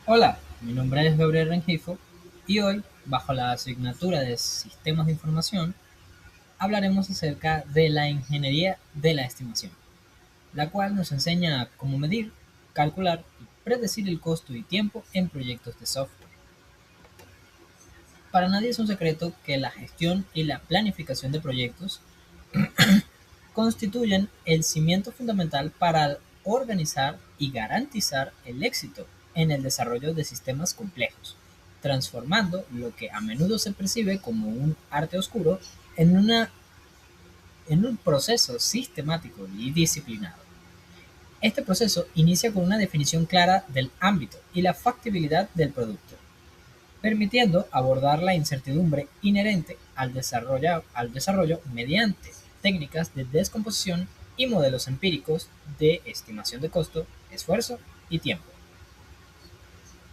Hola, mi nombre es Gabriel Rengifo y hoy, bajo la asignatura de Sistemas de Información, hablaremos acerca de la ingeniería de la estimación, la cual nos enseña cómo medir, calcular y predecir el costo y tiempo en proyectos de software. Para nadie es un secreto que la gestión y la planificación de proyectos constituyen el cimiento fundamental para organizar y garantizar el éxito en el desarrollo de sistemas complejos, transformando lo que a menudo se percibe como un arte oscuro en, en un proceso sistemático y disciplinado. Este proceso inicia con una definición clara del ámbito y la factibilidad del producto, permitiendo abordar la incertidumbre inherente al desarrollo mediante técnicas de descomposición y modelos empíricos de estimación de costo, esfuerzo y tiempo.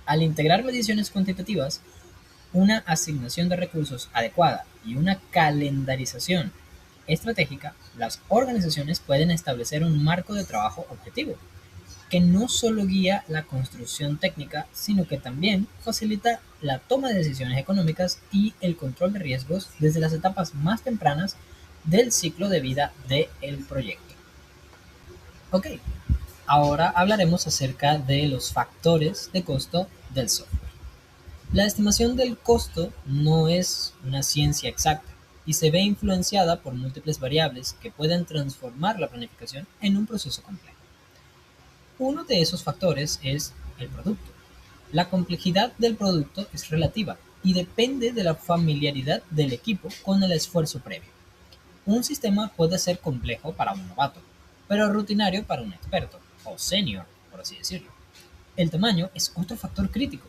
Al integrar mediciones cuantitativas, una asignación de recursos adecuada y una calendarización estratégica, las organizaciones pueden establecer un marco de trabajo objetivo, que no solo guía la construcción técnica, sino que también facilita la toma de decisiones económicas y el control de riesgos desde las etapas más tempranas del ciclo de vida del proyecto. Ok, ahora hablaremos acerca de los factores de costo del software. La estimación del costo no es una ciencia exacta y se ve influenciada por múltiples variables que pueden transformar la planificación en un proceso complejo. Uno de esos factores es el producto. La complejidad del producto es relativa y depende de la familiaridad del equipo con el esfuerzo previo. Un sistema puede ser complejo para un novato, pero rutinario para un experto, o senior, por así decirlo. El tamaño es otro factor crítico,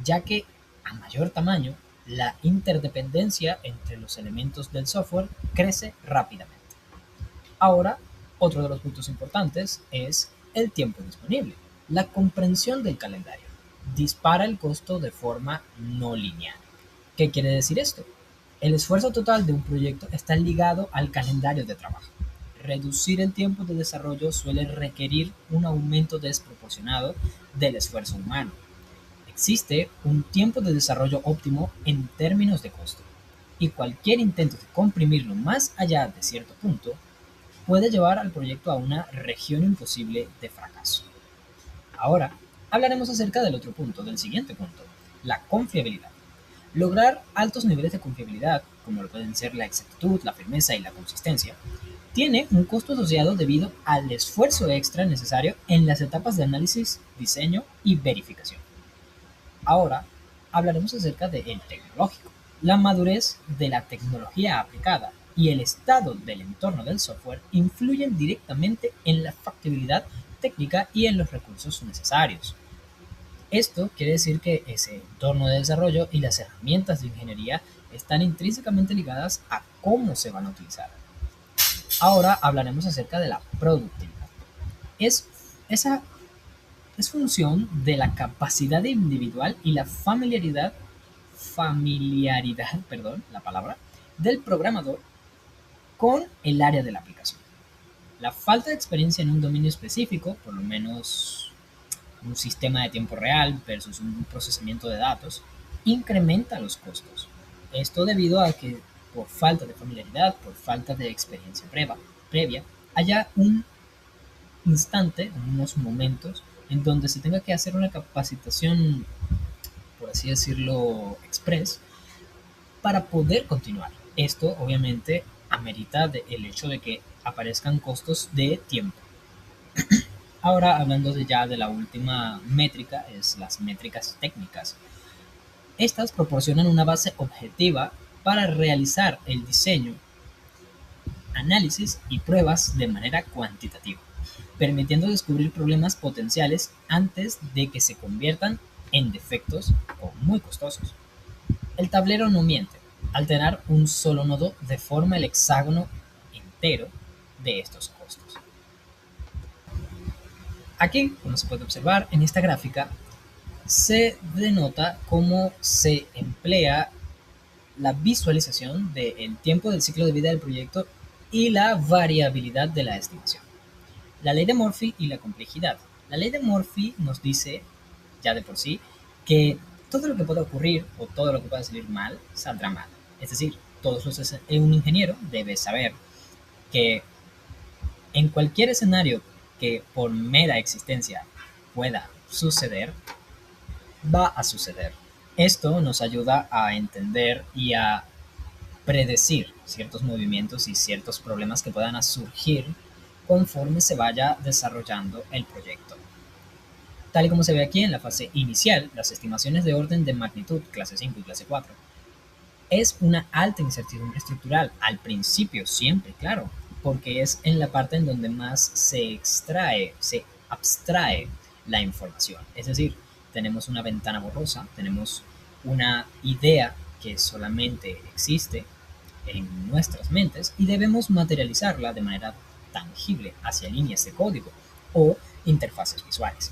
ya que a mayor tamaño, la interdependencia entre los elementos del software crece rápidamente. Ahora, otro de los puntos importantes es el tiempo disponible. La comprensión del calendario dispara el costo de forma no lineal. ¿Qué quiere decir esto? El esfuerzo total de un proyecto está ligado al calendario de trabajo. Reducir el tiempo de desarrollo suele requerir un aumento desproporcionado del esfuerzo humano. Existe un tiempo de desarrollo óptimo en términos de costo, y cualquier intento de comprimirlo más allá de cierto punto puede llevar al proyecto a una región imposible de fracaso. Ahora, hablaremos acerca del otro punto, del siguiente punto, la confiabilidad. Lograr altos niveles de confiabilidad, como lo pueden ser la exactitud, la firmeza y la consistencia, tiene un costo asociado debido al esfuerzo extra necesario en las etapas de análisis, diseño y verificación. Ahora hablaremos acerca del tecnológico. La madurez de la tecnología aplicada y el estado del entorno del software influyen directamente en la factibilidad técnica y en los recursos necesarios. Esto quiere decir que ese entorno de desarrollo y las herramientas de ingeniería están intrínsecamente ligadas a cómo se van a utilizar. Ahora hablaremos acerca de la productividad. Es, esa es función de la capacidad individual y la familiaridad, la palabra, del programador con el área de la aplicación. La falta de experiencia en un dominio específico, por lo menos un sistema de tiempo real versus un procesamiento de datos, incrementa los costos. Esto debido a que por falta de familiaridad, por falta de experiencia previa, haya un instante, unos momentos en donde se tenga que hacer una capacitación, por así decirlo, express, para poder continuar. Esto obviamente amerita el hecho de que aparezcan costos de tiempo. Ahora hablando ya de la última métrica, es las métricas técnicas. Estas proporcionan una base objetiva para realizar el diseño, análisis y pruebas de manera cuantitativa, permitiendo descubrir problemas potenciales antes de que se conviertan en defectos o muy costosos. El tablero no miente. Al tener un solo nodo deforma el hexágono entero de estos costos. Aquí, como se puede observar en esta gráfica, se denota cómo se emplea la visualización del tiempo del ciclo de vida del proyecto y la variabilidad de la estimación. La ley de Murphy y la complejidad. La ley de Murphy nos dice ya de por sí que todo lo que pueda ocurrir o todo lo que pueda salir mal saldrá mal. Es decir, un ingeniero debe saber que en cualquier escenario que por mera existencia pueda suceder, va a suceder. Esto nos ayuda a entender y a predecir ciertos movimientos y ciertos problemas que puedan surgir conforme se vaya desarrollando el proyecto. Tal y como se ve aquí en la fase inicial, las estimaciones de orden de magnitud, clase 5 y clase 4, es una alta incertidumbre estructural, al principio siempre, claro, porque es en la parte en donde más se extrae, se abstrae la información. Es decir, tenemos una ventana borrosa, tenemos una idea que solamente existe en nuestras mentes y debemos materializarla de manera tangible hacia líneas de código o interfaces visuales.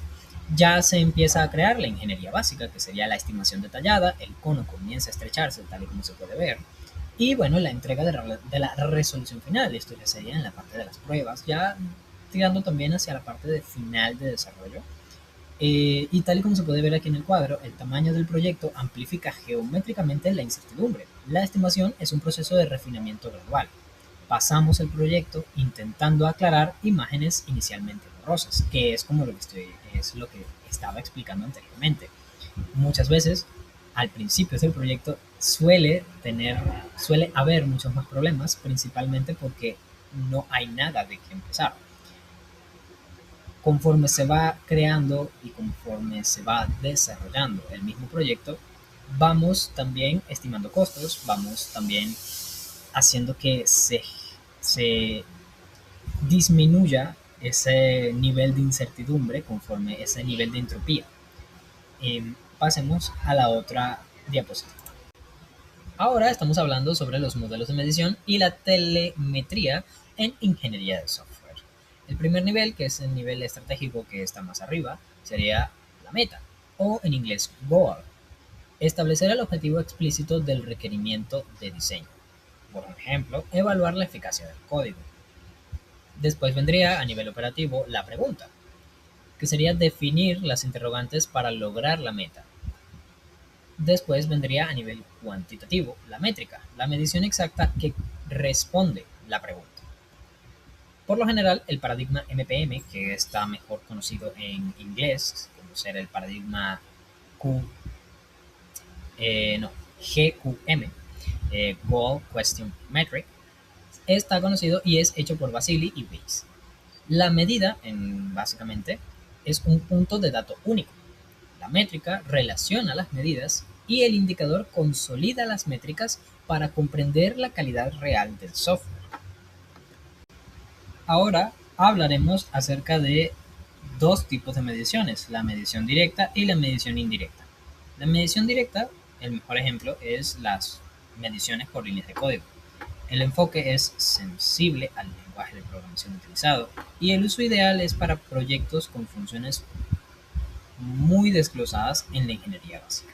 Ya se empieza a crear la ingeniería básica, que sería la estimación detallada, el cono comienza a estrecharse tal y como se puede ver, y bueno, la entrega de la resolución final, esto ya sería en la parte de las pruebas, ya tirando también hacia la parte de final de desarrollo. Y tal y como se puede ver aquí en el cuadro, el tamaño del proyecto amplifica geométricamente la incertidumbre. La estimación es un proceso de refinamiento gradual. Pasamos el proyecto intentando aclarar imágenes inicialmente borrosas, que es como es lo que estaba explicando anteriormente. Muchas veces, al principio del proyecto, suele haber muchos más problemas, principalmente porque no hay nada de qué empezar. Conforme se va creando y conforme se va desarrollando el mismo proyecto, vamos también estimando costos, vamos también haciendo que se disminuya ese nivel de incertidumbre conforme ese nivel de entropía. Pasemos a la otra diapositiva. Ahora estamos hablando sobre los modelos de medición y la telemetría en ingeniería de software. El primer nivel, que es el nivel estratégico que está más arriba, sería la meta, o en inglés goal. Establecer el objetivo explícito del requerimiento de diseño. Por ejemplo, evaluar la eficacia del código. Después vendría a nivel operativo la pregunta, que sería definir las interrogantes para lograr la meta. Después vendría a nivel cuantitativo la métrica, la medición exacta que responde la pregunta. Por lo general, el paradigma MPM, que está mejor conocido en inglés, como ser el paradigma Q, GQM, Goal Question Metric, está conocido y es hecho por Vasily y Weiss. La medida, básicamente, es un punto de dato único. La métrica relaciona las medidas y el indicador consolida las métricas para comprender la calidad real del software. Ahora hablaremos acerca de dos tipos de mediciones, la medición directa y la medición indirecta. La medición directa, el mejor ejemplo es las mediciones por líneas de código. El enfoque es sensible al lenguaje de programación utilizado y el uso ideal es para proyectos con funciones muy desglosadas en la ingeniería básica.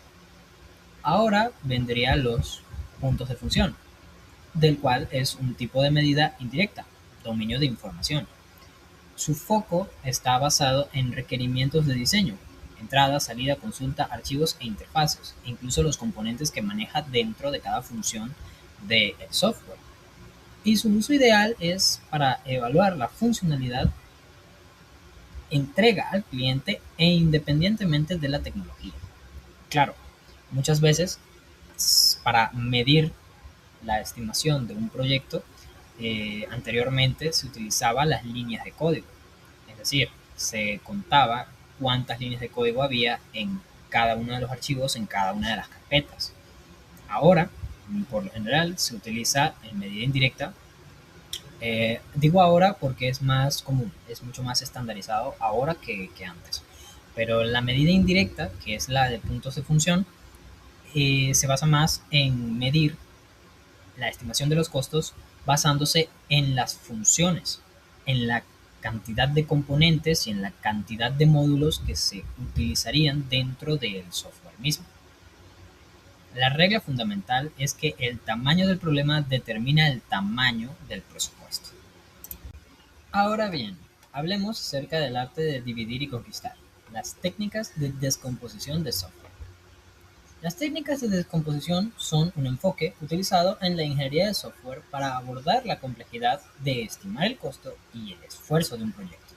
Ahora vendrían los puntos de función, del cual es un tipo de medida indirecta, dominio de información. Su foco está basado en requerimientos de diseño, entrada, salida, consulta, archivos e interfaces, e incluso los componentes que maneja dentro de cada función del software. Y su uso ideal es para evaluar la funcionalidad, entrega al cliente e independientemente de la tecnología. Claro, muchas veces para medir la estimación de un proyecto, anteriormente se utilizaba las líneas de código, es decir, se contaba cuántas líneas de código había en cada uno de los archivos, en cada una de las carpetas. Ahora, por lo general, se utiliza en medida indirecta. Digo ahora porque es más común, es mucho más estandarizado ahora que antes. Pero la medida indirecta, que es la de puntos de función, se basa más en medir la estimación de los costos basándose en las funciones, en la cantidad de componentes y en la cantidad de módulos que se utilizarían dentro del software mismo. La regla fundamental es que el tamaño del problema determina el tamaño del presupuesto. Ahora bien, hablemos acerca del arte de dividir y conquistar, las técnicas de descomposición de software. Las técnicas de descomposición son un enfoque utilizado en la ingeniería de software para abordar la complejidad de estimar el costo y el esfuerzo de un proyecto.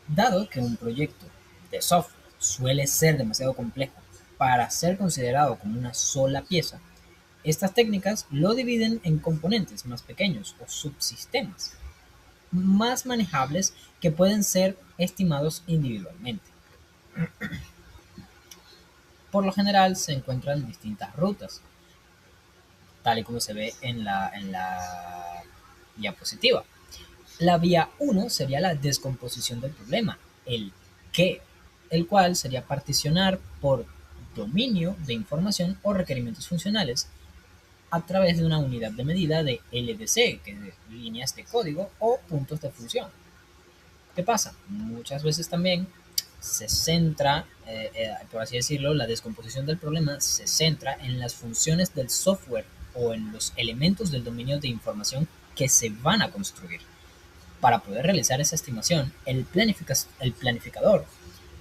Dado que un proyecto de software suele ser demasiado complejo para ser considerado como una sola pieza, estas técnicas lo dividen en componentes más pequeños o subsistemas más manejables que pueden ser estimados individualmente. Por lo general se encuentran distintas rutas, tal y como se ve en la diapositiva. La vía 1 sería la descomposición del problema, el qué, el cual sería particionar por dominio de información o requerimientos funcionales a través de una unidad de medida de LDC, que es líneas de código o puntos de función. ¿Qué pasa? Muchas veces también se centra, por así decirlo, la descomposición del problema se centra en las funciones del software o en los elementos del dominio de información que se van a construir. Para poder realizar esa estimación, el planificador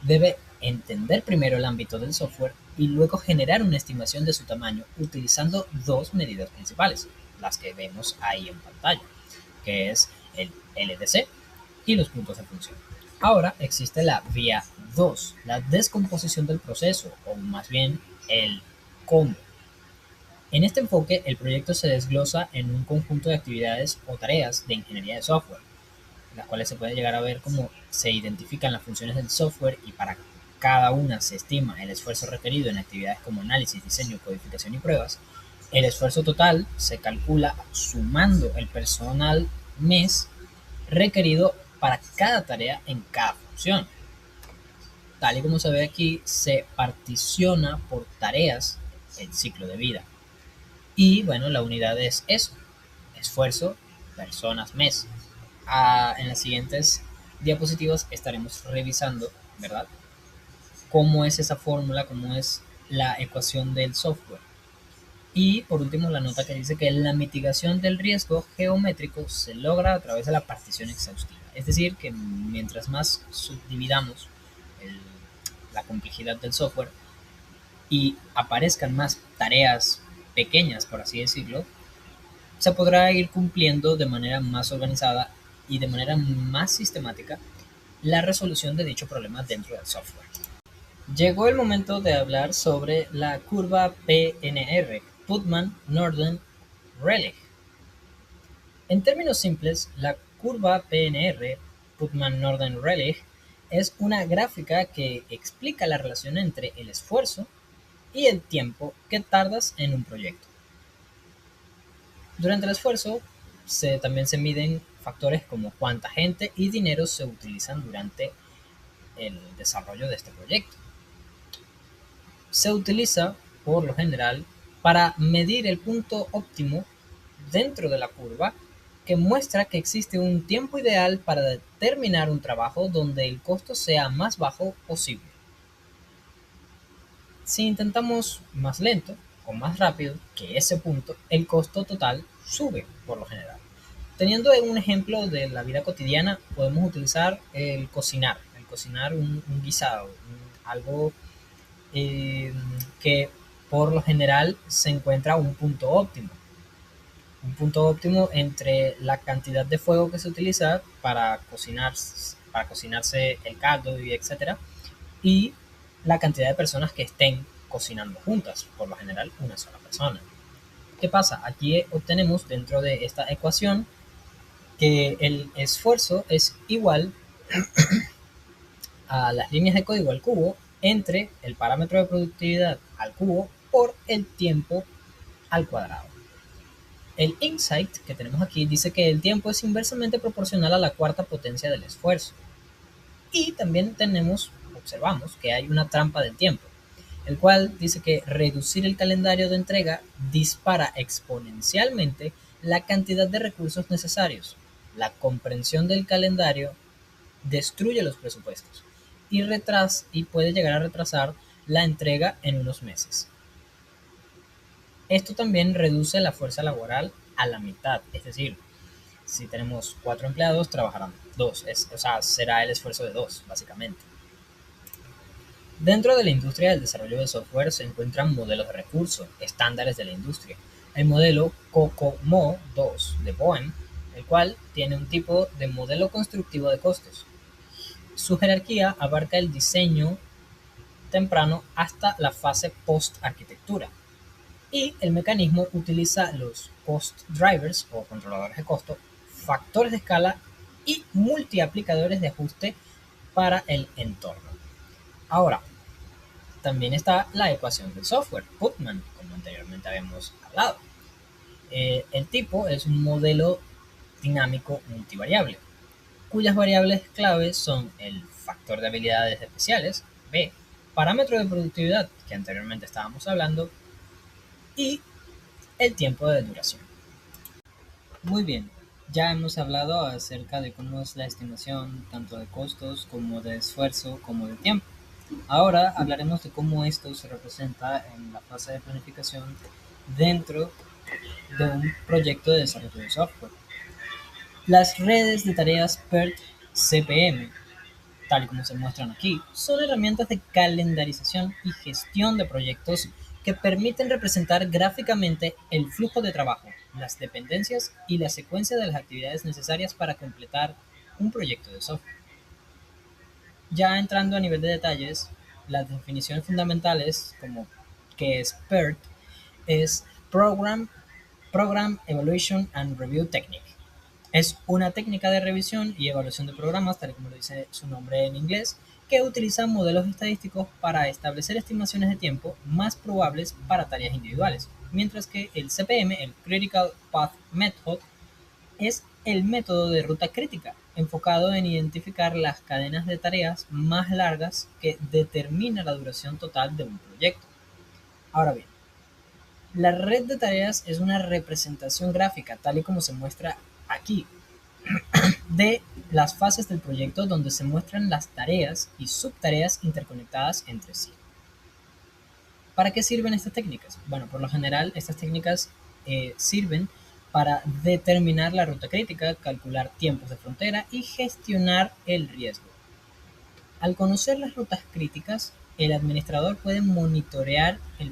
debe entender primero el ámbito del software y luego generar una estimación de su tamaño utilizando dos medidas principales, las que vemos ahí en pantalla, que es el LDC y los puntos de función. Ahora existe la vía 2, la descomposición del proceso, o más bien el cómo. En este enfoque, el proyecto se desglosa en un conjunto de actividades o tareas de ingeniería de software, en las cuales se puede llegar a ver cómo se identifican las funciones del software y para cada una se estima el esfuerzo requerido en actividades como análisis, diseño, codificación y pruebas. El esfuerzo total se calcula sumando el personal mes requerido para cada tarea en cada función. Tal y como se ve aquí, se particiona por tareas el ciclo de vida. Y bueno, la unidad es eso, esfuerzo, personas, mes. En las siguientes diapositivas estaremos revisando, ¿verdad? Cómo es esa fórmula, cómo es la ecuación del software. Y por último, la nota que dice que la mitigación del riesgo geométrico se logra a través de la partición exhaustiva. Es decir, que mientras más subdividamos el, la complejidad del software y aparezcan más tareas pequeñas, por así decirlo, se podrá ir cumpliendo de manera más organizada y de manera más sistemática la resolución de dicho problema dentro del software. Llegó el momento de hablar sobre la curva PNR, Putman-Norton-Rayleigh. En términos simples, la curva PNR, Putman-Norton-Rayleigh, es una gráfica que explica la relación entre el esfuerzo y el tiempo que tardas en un proyecto. Durante el esfuerzo también se miden factores como cuánta gente y dinero se utilizan durante el desarrollo de este proyecto. Se utiliza, por lo general, para medir el punto óptimo dentro de la curva que muestra que existe un tiempo ideal para determinar un trabajo donde el costo sea más bajo posible. Si intentamos más lento o más rápido que ese punto, el costo total sube por lo general. Teniendo un ejemplo de la vida cotidiana, podemos utilizar el cocinar un guisado, algo que por lo general se encuentra un punto óptimo entre la cantidad de fuego que se utiliza para cocinarse el caldo y etcétera, y la cantidad de personas que estén cocinando juntas, por lo general una sola persona. ¿Qué pasa? Aquí obtenemos dentro de esta ecuación que el esfuerzo es igual a las líneas de código al cubo entre el parámetro de productividad al cubo por el tiempo al cuadrado. El insight que tenemos aquí dice que el tiempo es inversamente proporcional a la cuarta potencia del esfuerzo. Y también observamos que hay una trampa del tiempo, el cual dice que reducir el calendario de entrega dispara exponencialmente la cantidad de recursos necesarios. La comprensión del calendario destruye los presupuestos y puede llegar a retrasar la entrega en unos meses. Esto también reduce la fuerza laboral a la mitad, es decir, si tenemos 4 empleados, trabajarán 2, o sea, será el esfuerzo de 2, básicamente. Dentro de la industria del desarrollo de software se encuentran modelos de recursos, estándares de la industria. El modelo COCOMO 2 de Boehm, el cual tiene un tipo de modelo constructivo de costos. Su jerarquía abarca el diseño temprano hasta la fase post-arquitectura. Y el mecanismo utiliza los cost drivers o controladores de costo, factores de escala y multiaplicadores de ajuste para el entorno. Ahora, también está la ecuación del software, Putman, como anteriormente habíamos hablado. El tipo es un modelo dinámico multivariable, cuyas variables claves son el factor de habilidades especiales, B, parámetro de productividad, que anteriormente estábamos hablando, y el tiempo de duración. Muy bien, ya hemos hablado acerca de cómo es la estimación tanto de costos como de esfuerzo como de tiempo. Ahora hablaremos de cómo esto se representa en la fase de planificación dentro de un proyecto de desarrollo de software. Las redes de tareas PERT-CPM, tal y como se muestran aquí, son herramientas de calendarización y gestión de proyectos que permiten representar gráficamente el flujo de trabajo, las dependencias y la secuencia de las actividades necesarias para completar un proyecto de software. Ya entrando a nivel de detalles, las definiciones fundamentales como que es PERT es Program Evaluation and Review Technique. Es una técnica de revisión y evaluación de programas, tal como lo dice su nombre en inglés, que utiliza modelos estadísticos para establecer estimaciones de tiempo más probables para tareas individuales, mientras que el CPM, el Critical Path Method, es el método de ruta crítica, enfocado en identificar las cadenas de tareas más largas que determina la duración total de un proyecto. Ahora bien, la red de tareas es una representación gráfica, tal y como se muestra aquí, de las fases del proyecto donde se muestran las tareas y subtareas interconectadas entre sí. ¿Para qué sirven estas técnicas? Bueno, por lo general estas técnicas sirven para determinar la ruta crítica, calcular tiempos de frontera y gestionar el riesgo. Al conocer las rutas críticas, el administrador puede monitorear el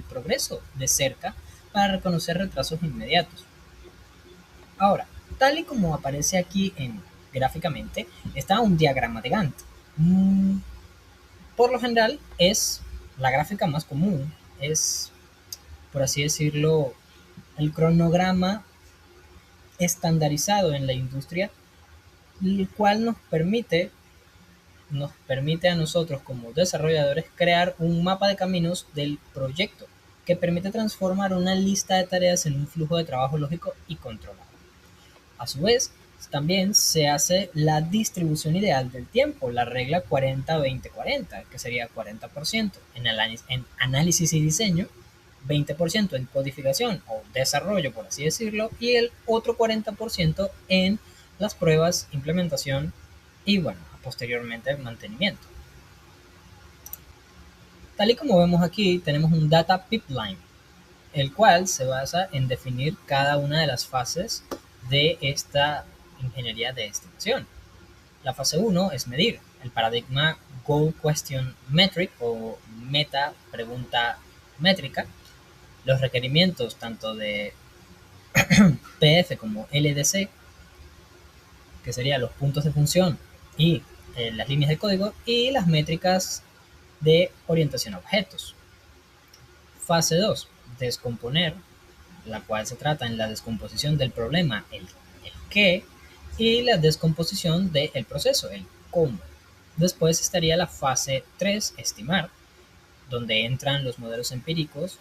progreso de cerca para reconocer retrasos inmediatos. Ahora, tal y como aparece aquí gráficamente, está un diagrama de Gantt. Por lo general es la gráfica más común, es, por así decirlo, el cronograma estandarizado en la industria, el cual nos permite a nosotros como desarrolladores crear un mapa de caminos del proyecto que permite transformar una lista de tareas en un flujo de trabajo lógico y controlado. A su vez, también se hace la distribución ideal del tiempo, la regla 40-20-40, que sería 40% en análisis y diseño, 20% en codificación o desarrollo, por así decirlo, y el otro 40% en las pruebas, implementación y, bueno, posteriormente el mantenimiento. Tal y como vemos aquí, tenemos un data pipeline, el cual se basa en definir cada una de las fases de esta ingeniería de estimación. La fase 1 es medir, el paradigma Goal Question Metric o meta pregunta métrica, los requerimientos tanto de PF como LDC, que serían los puntos de función y las líneas de código, y las métricas de orientación a objetos. Fase 2, descomponer, la cual se trata en la descomposición del problema, el qué, y la descomposición del proceso, el cómo. Después estaría la fase 3, estimar, donde entran los modelos empíricos,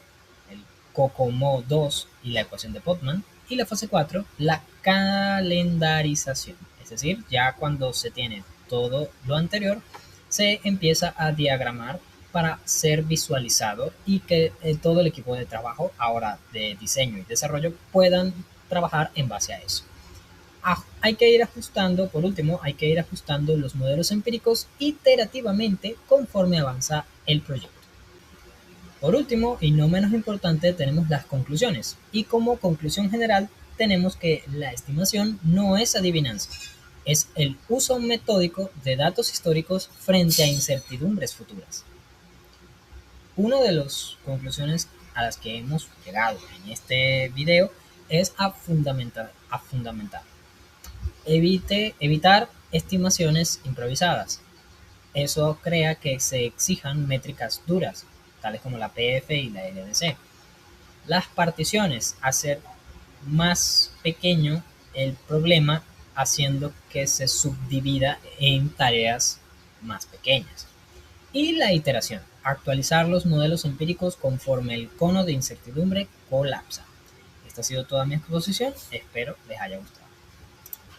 el COCOMO 2 y la ecuación de Putman. Y la fase 4, la calendarización. Es decir, ya cuando se tiene todo lo anterior, se empieza a diagramar para ser visualizado y que todo el equipo de trabajo, ahora de diseño y desarrollo, puedan trabajar en base a eso. Hay que ir ajustando, por último, hay que ir ajustando los modelos empíricos iterativamente conforme avanza el proyecto. Por último, y no menos importante, tenemos las conclusiones. Y como conclusión general, tenemos que la estimación no es adivinanza, es el uso metódico de datos históricos frente a incertidumbres futuras. Una de las conclusiones a las que hemos llegado en este video es a fundamentar. Evitar estimaciones improvisadas. Eso crea que se exijan métricas duras, tales como la PF y la LDC. Las particiones, hacer más pequeño el problema haciendo que se subdivida en tareas más pequeñas. Y la iteración, actualizar los modelos empíricos conforme el cono de incertidumbre colapsa. Esta ha sido toda mi exposición, espero les haya gustado.